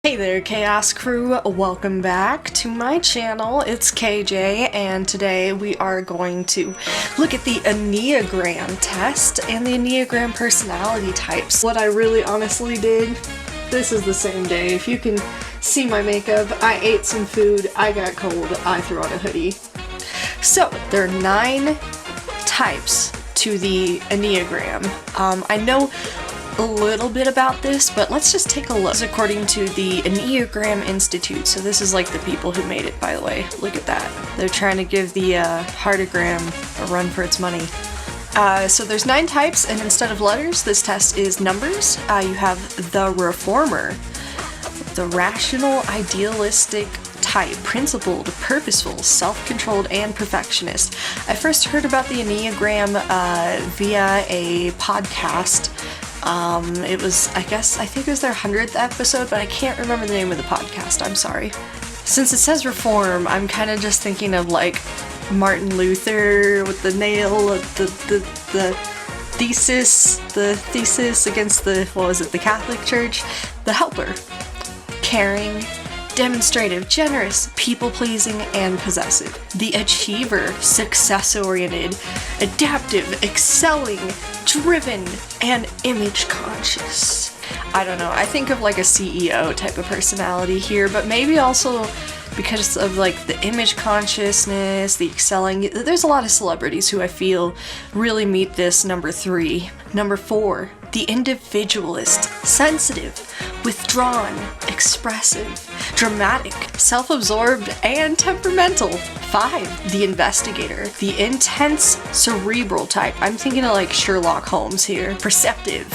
Hey there, Chaos Crew. Welcome back to my channel. It's KJ, and today we are going to look at the Enneagram test and the Enneagram personality types. What I really honestly did, this is the same day. If you can see my makeup, I ate some food, I got cold, I threw on a hoodie. So, there are 9 types to the Enneagram. I know a little bit about this, but let's just take a look. This is according to the Enneagram Institute, so this is like the people who made it, by the way. Look at that. They're trying to give the heartagram a run for its money. So there's 9 types, and instead of letters, this test is numbers. You have the reformer, the rational, idealistic type, principled, purposeful, self-controlled, and perfectionist. I first heard about the Enneagram via a podcast. It was, I think it was their 100th episode, but I can't remember the name of the podcast, I'm sorry. Since it says reform, I'm kind of just thinking of like Martin Luther with the nail, the thesis against the Catholic Church. The helper, caring, demonstrative, generous, people-pleasing, and possessive. The achiever, success-oriented, adaptive, excelling, driven, and image-conscious. I don't know, I think of like a CEO type of personality here, but maybe also because of like the image consciousness, the excelling. There's a lot of celebrities who I feel really meet this number 3. Number 4, the individualist, sensitive, withdrawn, expressive, dramatic, self-absorbed, and temperamental. 5, the investigator, the intense, cerebral type. I'm thinking of like Sherlock Holmes here. Perceptive,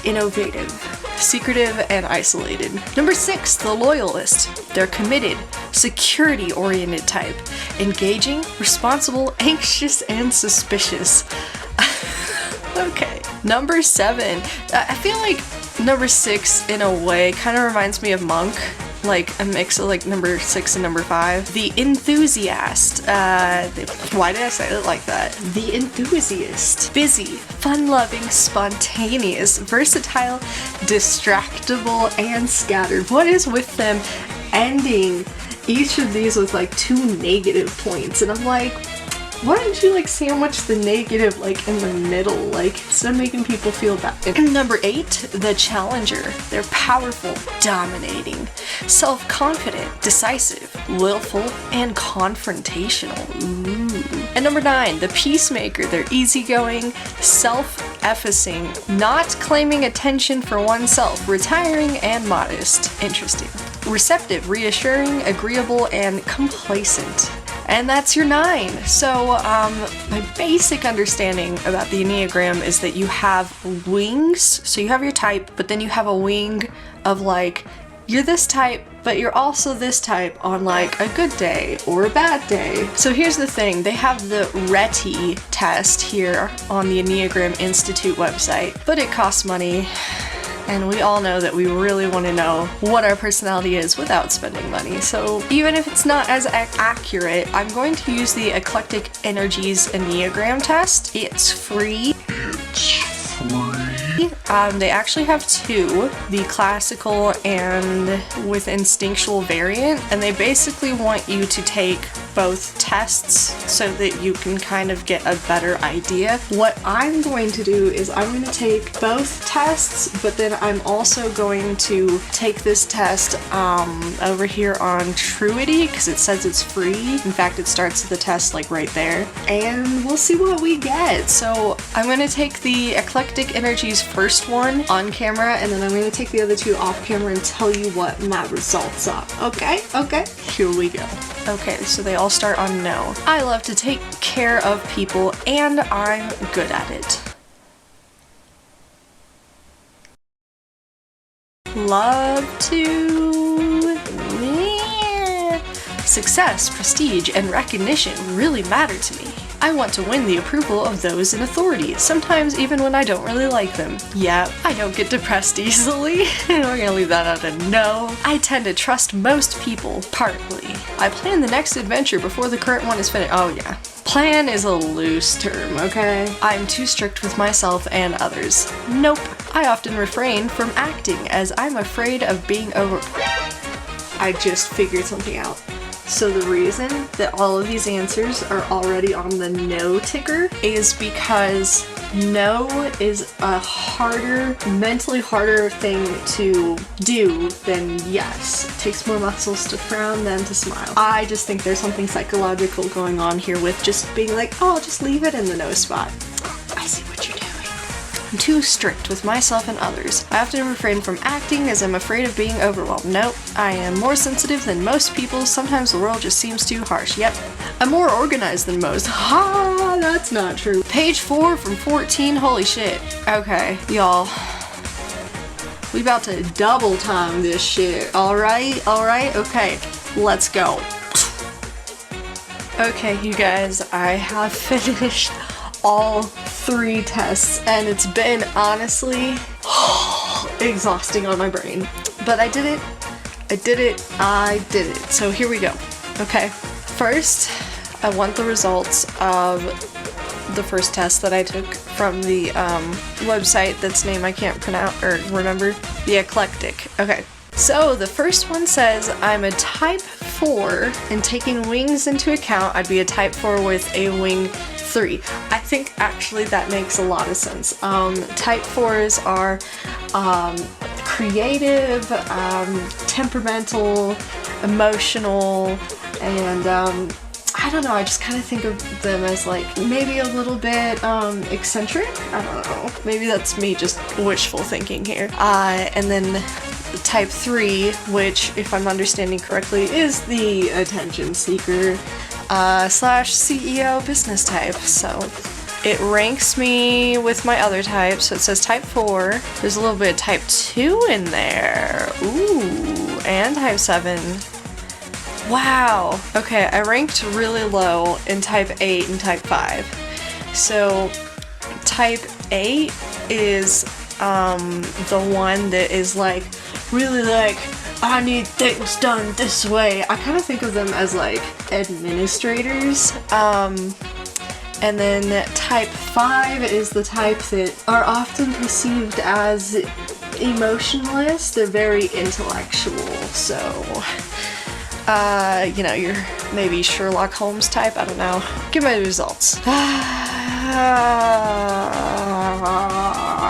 innovative, secretive, and isolated. Number 6, the loyalist. They're committed, security-oriented type. Engaging, responsible, anxious, and suspicious. Okay. Number 7. I feel like number 6 in a way kind of reminds me of Monk. Like a mix of like number 6 and number 5. The enthusiast. Why did I say it like that? The enthusiast. Busy, fun-loving, spontaneous, versatile, distractible, and scattered. What is with them ending each of these with like 2 negative points? And I'm like, why don't you like sandwich the negative like in the middle, like instead of making people feel bad? Number 8, the challenger. They're powerful, dominating, self-confident, decisive, willful, and confrontational. Ooh. And number 9, the peacemaker. They're easygoing, self-effacing, not claiming attention for oneself, retiring, and modest. Interesting. Receptive, reassuring, agreeable, and complacent. And that's your 9. So my basic understanding about the Enneagram is that you have wings. So you have your type, but then you have a wing of like, you're this type, but you're also this type on like a good day or a bad day. So here's the thing, they have the RETI test here on the Enneagram Institute website, but it costs money. And we all know that we really want to know what our personality is without spending money. So even if it's not as accurate, I'm going to use the Eclectic Energies Enneagram test. It's free. They actually have 2, the classical and with instinctual variant, and they basically want you to take both tests so that you can kind of get a better idea. What I'm going to do is I'm going to take both tests, but then I'm also going to take this test over here on Truity because it says it's free. In fact, it starts the test like right there, and we'll see what we get. So I'm going to take the Eclectic Energies first one on camera, and then I'm going to take the other 2 off camera and tell you what my results are. Okay? Here we go. Okay, so they all start on no. I love to take care of people, and I'm good at it. Love to... Success, prestige, and recognition really matter to me. I want to win the approval of those in authority, sometimes even when I don't really like them. Yeah, I don't get depressed easily. We're gonna leave that out of no. I tend to trust most people, partly. I plan the next adventure before the current one is finished. Oh yeah. Plan is a loose term, okay? I'm too strict with myself and others. Nope. I often refrain from acting as I'm afraid of being over. I just figured something out. So the reason that all of these answers are already on the no ticker is because no is a harder, mentally harder thing to do than yes. It takes more muscles to frown than to smile. I just think there's something psychological going on here with just being like, oh, I'll just leave it in the no spot. I see what you're doing. I'm too strict with myself and others. I often refrain from acting as I'm afraid of being overwhelmed. Nope, I am more sensitive than most people. Sometimes the world just seems too harsh. Yep, I'm more organized than most. Ha, that's not true. Page 4 from 14, holy shit. Okay, y'all. We about to double time this shit. Alright, okay, let's go. Okay, you guys, I have finished all 3 tests, and it's been honestly exhausting on my brain. But I did it. So here we go. Okay, first, I want the results of the first test that I took from the website that's name I can't pronounce or remember. The Eclectic. Okay. So the first one says I'm a type 4, and taking wings into account, I'd be a type 4 with a wing 3. I think actually that makes a lot of sense. Type 4s are creative, temperamental, emotional, and I don't know, I just kind of think of them as like maybe a little bit eccentric. I don't know. Maybe that's me just wishful thinking here. And then type 3, which if I'm understanding correctly is the attention seeker slash CEO business type. So it ranks me with my other types. So it says type 4. There's a little bit of type 2 in there. Ooh, and type 7. Wow. Okay, I ranked really low in type 8 and type 5. So type 8 is the one that is like really like, I need things done this way. I kind of think of them as like administrators. And then type 5 is the type that are often perceived as emotionless. They're very intellectual. So, you know, you're maybe Sherlock Holmes type. I don't know. Give me the results.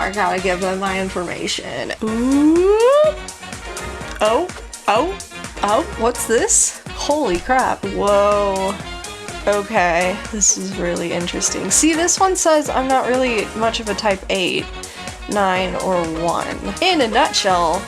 I gotta give them my information. Ooh. Oh, what's this? Holy crap. Whoa. Okay, this is really interesting. See, this one says I'm not really much of a type 8, 9, or 1. In a nutshell,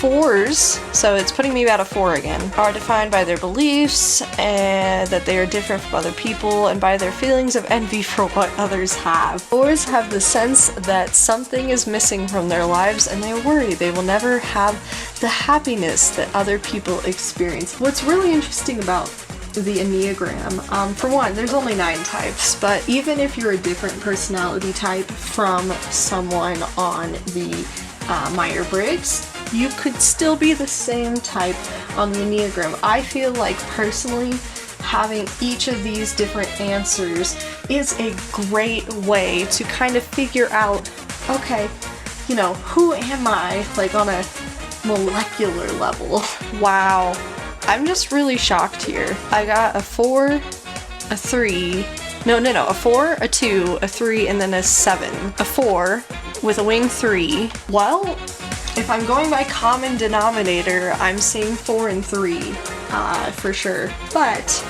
4s, so it's putting me about a 4 again, are defined by their beliefs and that they are different from other people and by their feelings of envy for what others have. 4s have the sense that something is missing from their lives and they worry they will never have the happiness that other people experience. What's really interesting about the Enneagram, for one, there's only 9 types, but even if you're a different personality type from someone on the Myers-Briggs, you could still be the same type on the Enneagram. I feel like personally having each of these different answers is a great way to kind of figure out, okay, you know, who am I, like on a molecular level. Wow. I'm just really shocked here. I got a 4, a 3, a 4, a 2, a 3, and then a 7. A 4 with a wing 3. Well, if I'm going by common denominator, I'm seeing 4 and 3, for sure. But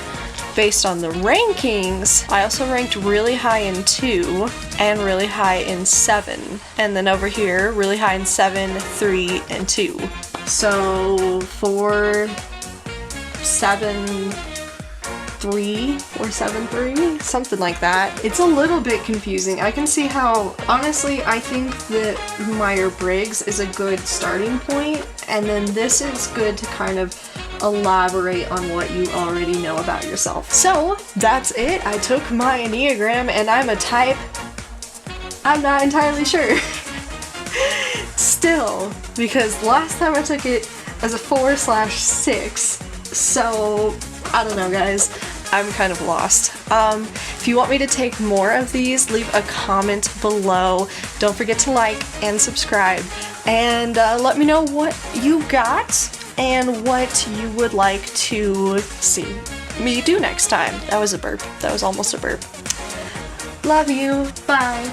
based on the rankings, I also ranked really high in 2 and really high in 7. And then over here, really high in 7, 3, and 2. So 4, 7, 3 or 7, 3, something like that. It's a little bit confusing. I can see how, honestly, I think that Myers-Briggs is a good starting point, and then this is good to kind of elaborate on what you already know about yourself. So that's it. I took my Enneagram and I'm a type, I'm not entirely sure. Still, because last time I took it as a 4/6, so I don't know, guys. I'm kind of lost. If you want me to take more of these, leave a comment below. Don't forget to like and subscribe, and let me know what you got and what you would like to see me do next time. That was a burp. That was almost a burp. Love you. Bye.